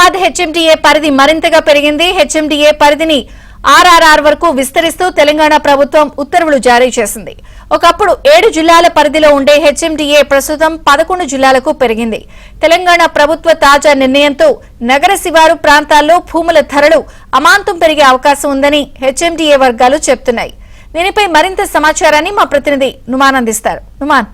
Hyderabad HMDA పరిధి మరింతగా పెరిగింది. హెచ్ఎండిఏ పరిధిని ఆర్ఆర్ఆర్ వరకు విస్తరిస్తూ తెలంగాణ ప్రభుత్వం ఉత్తర్వులు జారీ చేసింది. ఒకప్పుడు 7 జిల్లాల పరిధిలో ఉండే హెచ్ఎండిఏ ప్రస్తుతం 11 జిల్లాలకు పెరిగింది. తెలంగాణ ప్రభుత్వ తాజా నిర్ణయంతో నగర శివారు ప్రాంతాల్లో భూముల ధరలు అమాంతం పెరిగే అవకాశం ఉందని హెచ్ఎండిఏ వర్గాలు చెబుతున్నాయి. దీనిపై మరింత సమాచారాన్ని మా ప్రతినిధి నుమాన్ అందిస్తారు. నుమాన్,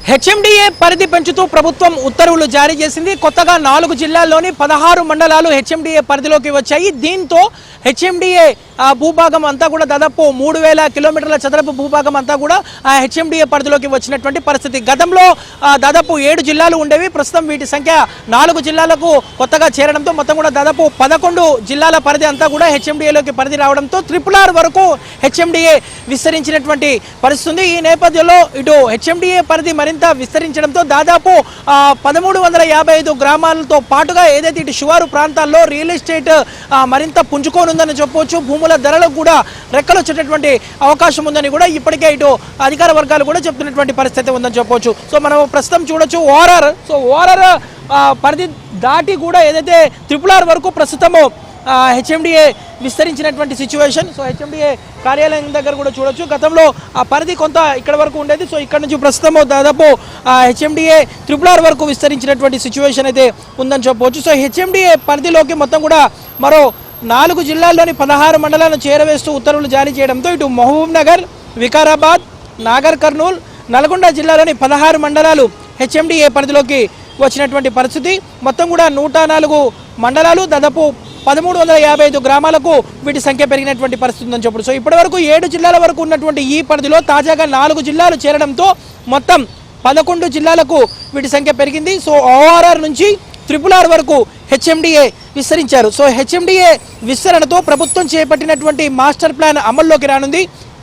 హెచ్ఎండిఏ పరిధి పెంచుతూ ప్రభుత్వం ఉత్తర్వులు జారీ చేసింది. కొత్తగా 4 జిల్లాల్లోని 16 మండలాలు హెచ్ఎండిఏ పరిధిలోకి వచ్చాయి. దీంతో హెచ్ఎండిఏ భూభాగం అంతా కూడా దాదాపు 3000 కిలోమీటర్ల చదరపు భూభాగం అంతా కూడా హెచ్ఎండిఏ పరిధిలోకి వచ్చినటువంటి పరిస్థితి. గతంలో దాదాపు 7 జిల్లాలు ఉండేవి. ప్రస్తుతం వీటి సంఖ్య 4 జిల్లాలకు కొత్తగా చేరడంతో మొత్తం కూడా దాదాపు 11 జిల్లాల పరిధి అంతా కూడా హెచ్ఎండిఏలోకి పరిధి రావడంతో RRR వరకు హెచ్ఎండిఏ విస్తరించినటువంటి పరిస్థితి. ఈ నేపథ్యంలో ఇటు హెచ్ఎండిఏ పరిధి మరింత విస్తరించడంతో దాదాపు 1355 గ్రామాలతో పాటుగా ఏదైతే ఇటు శివారు ప్రాంతాల్లో రియల్ ఎస్టేట్ మరింత పుంజుకోనుందని చెప్పవచ్చు. భూముల ధరలకు కూడా రెక్కలు వచ్చేటటువంటి అవకాశం ఉందని కూడా ఇప్పటికే ఇటు అధికార వర్గాలు కూడా చెప్తున్నటువంటి పరిస్థితి ఉందని చెప్పవచ్చు. సో మనం ప్రస్తుతం చూడొచ్చు ఓఆర్ఆర్ పరిధి దాటి కూడా ఏదైతే RRR వరకు ప్రస్తుతము హెచ్ఎండిఏ విస్తరించినటువంటి సిచ్యువేషన్. సో హెచ్ఎండిఏ కార్యాలయం దగ్గర కూడా చూడొచ్చు. గతంలో ఆ పరిధి కొంత ఇక్కడ వరకు ఉండేది. సో ఇక్కడ నుంచి ప్రస్తుతం దాదాపు హెచ్ఎండిఏ RRR వరకు విస్తరించినటువంటి సిచ్యువేషన్ అయితే ఉందని చెప్పవచ్చు. సో హెచ్ఎండిఏ పరిధిలోకి మొత్తం కూడా మరో 4 జిల్లాల్లోని 16 మండలాలను చేరవేస్తూ ఉత్తర్వులు జారీ చేయడంతో ఇటు మహబూబ్ నగర్, వికారాబాద్, నాగర్ కర్నూల్, నల్గొండ జిల్లాలోని 16 మండలాలు హెచ్ఎండిఏ పరిధిలోకి వచ్చినటువంటి పరిస్థితి. మొత్తం కూడా 104 మండలాలు దాదాపు 1355 గ్రామాలకు వీటి సంఖ్య పెరిగినటువంటి పరిస్థితి ఉందని చెప్పడు. సో ఇప్పటి వరకు 7 జిల్లాల వరకు ఉన్నటువంటి ఈ పరిధిలో తాజాగా 4 జిల్లాలు చేరడంతో మొత్తం 11 జిల్లాలకు వీటి సంఖ్య పెరిగింది. సో ఓఆర్ఆర్ నుంచి RRR వరకు హెచ్ఎండిఏ విస్తరించారు. సో హెచ్ఎండిఏ విస్తరణతో ప్రభుత్వం చేపట్టినటువంటి మాస్టర్ ప్లాన్ అమల్లోకి రానుంది.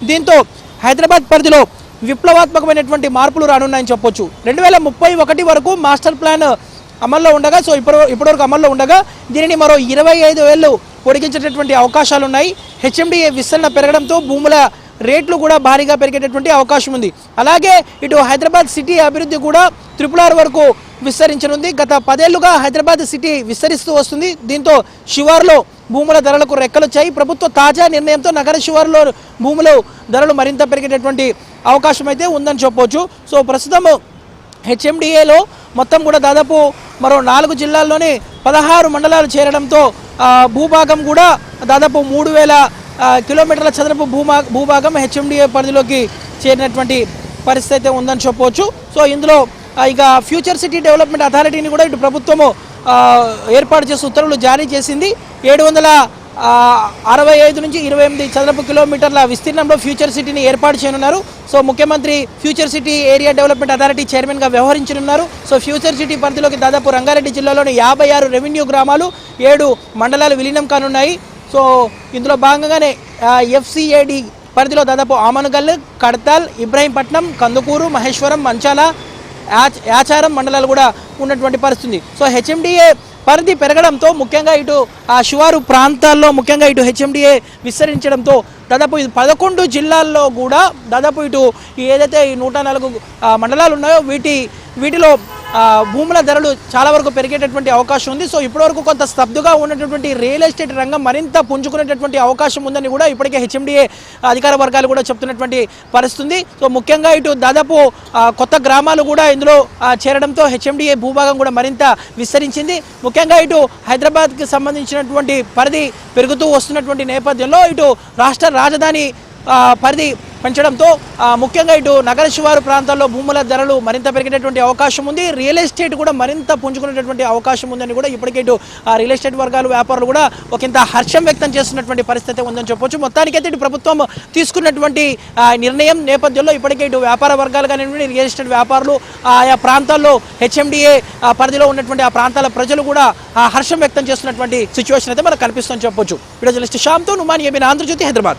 దీంతో హైదరాబాద్ పరిధిలో విప్లవాత్మకమైనటువంటి మార్పులు రానున్నాయని చెప్పొచ్చు. 2031 వరకు మాస్టర్ ప్లాన్ అమల్లో ఉండగా, సో ఇప్పటివరకు అమల్లో ఉండగా దీనిని మరో 25 ఏళ్ళు పొడిగించేటటువంటి అవకాశాలు ఉన్నాయి. హెచ్ఎండిఏ విస్తరణ పెరగడంతో భూముల రేట్లు కూడా భారీగా పెరిగేటటువంటి అవకాశం ఉంది. అలాగే ఇటు హైదరాబాద్ సిటీ అభివృద్ధి కూడా RRR వరకు విస్తరించనుంది. గత 10 ఏళ్లుగా హైదరాబాద్ సిటీ విస్తరిస్తూ వస్తుంది. దీంతో శివారులో భూముల ధరలకు రెక్కలొచ్చాయి. ప్రభుత్వ తాజా నిర్ణయంతో నగర శివారులో భూముల ధరలు మరింత పెరిగేటటువంటి అవకాశం అయితే ఉందని చెప్పవచ్చు. సో ప్రస్తుతం హెచ్ఎండిఏలో మొత్తం కూడా దాదాపు మరో 4 జిల్లాల్లోని 16 మండలాలు చేరడంతో భూభాగం కూడా దాదాపు 3000 కిలోమీటర్ల చదరపు భూభాగం హెచ్ఎండిఏ పరిధిలోకి చేరినటువంటి పరిస్థితి అయితే ఉందని చెప్పవచ్చు. సో ఇందులో ఇక ఫ్యూచర్ సిటీ డెవలప్మెంట్ అథారిటీని కూడా ఇటు ప్రభుత్వము ఏర్పాటు చేసి ఉత్తర్వులు జారీ చేసింది. 765 నుంచి 28 చదరపు కిలోమీటర్ల విస్తీర్ణంలో ఫ్యూచర్ సిటీని ఏర్పాటు చేయనున్నారు. సో ముఖ్యమంత్రి future city area development authority చైర్మన్గా వ్యవహరించనున్నారు. సో ఫ్యూచర్ సిటీ పరిధిలోకి దాదాపు రంగారెడ్డి జిల్లాలోని 56 రెవెన్యూ గ్రామాలు 7 మండలాలు విలీనం కానున్నాయి. సో ఇందులో భాగంగానే ఎఫ్సిఏడి పరిధిలో దాదాపు ఆమనగల్, కడతాల్, ఇబ్రాహీంపట్నం, కందుకూరు, మహేశ్వరం, మంచాల, యాచారం మండలాలు కూడా ఉన్నటువంటి పరిస్థితి. సో హెచ్ఎండిఏ పరిధి పెరగడంతో ముఖ్యంగా ఇటు శివారు ప్రాంతాల్లో ముఖ్యంగా ఇటు హెచ్ఎండిఏ విస్తరించడంతో దాదాపు 11 జిల్లాల్లో కూడా దాదాపు ఇటు ఏదైతే ఈ 104 మండలాలు ఉన్నాయో వీటిలో భూముల ధరలు చాలా వరకు పెరిగేటటువంటి అవకాశం ఉంది. సో ఇప్పటివరకు కొంత స్తబ్దుగా ఉన్నటువంటి రియల్ ఎస్టేట్ రంగం మరింత పుంజుకునేటటువంటి అవకాశం ఉందని కూడా ఇప్పటికే హెచ్ఎండిఏ అధికార వర్గాలు కూడా చెప్తున్నటువంటి పరిస్థితి. సో ముఖ్యంగా ఇటు దాదాపు కొత్త గ్రామాలు కూడా ఇందులో చేరడంతో హెచ్ఎండిఏ భూభాగం కూడా మరింత విస్తరించింది. ముఖ్యంగా ఇటు హైదరాబాద్కి సంబంధించినటువంటి పరిధి పెరుగుతూ వస్తున్నటువంటి నేపథ్యంలో ఇటు రాష్ట్ర రాజధాని పరిధి పెంచడంతో ముఖ్యంగా ఇటు నగర శివారు ప్రాంతాల్లో భూముల ధరలు మరింత పెరిగేటటువంటి అవకాశం ఉంది. రియల్ ఎస్టేట్ కూడా మరింత పుంజుకునేటటువంటి అవకాశం ఉందని కూడా ఇప్పటికే ఇటు రియల్ ఎస్టేట్ వర్గాలు వ్యాపారులు కూడా ఒకంత హర్షం వ్యక్తం చేస్తున్నటువంటి పరిస్థితి ఉందని చెప్పొచ్చు. మొత్తానికైతే ఇటు ప్రభుత్వం తీసుకున్నటువంటి నిర్ణయం నేపథ్యంలో ఇప్పటికే ఇటు వ్యాపార వర్గాలు కానివ్వండి, రియల్ ఎస్టేట్ వ్యాపారులు ఆయా ప్రాంతాల్లో హెచ్ఎండిఏ పరిధిలో ఉన్నటువంటి ఆ ప్రాంతాల ప్రజలు కూడా హర్షం వ్యక్తం చేస్తున్నటువంటి సిచ్యువేషన్ అయితే మనకు కనిపిస్తుందని చెప్పొచ్చు. వీడియో జర్నలిస్ట్ శ్యామ్తో నుమాన్, ఏబీఎన్ ఆంధ్రజ్యోతి, హైదరాబాద్.